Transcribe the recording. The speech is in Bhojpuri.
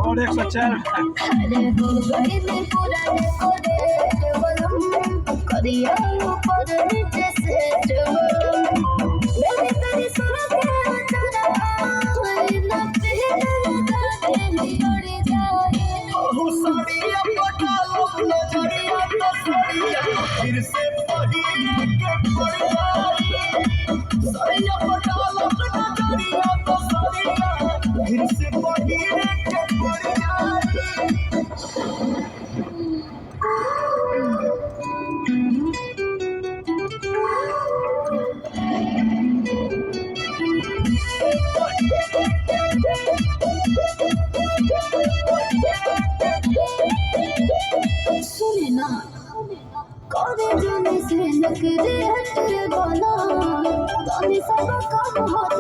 और 104 फिर से पड़ी के पड़ जाई सैया पटाल नजरिया तो सरिया फिर से पड़ी के पड़ जाई सुने ना करे जाने से नखरे हट बोला तानी सब काम होता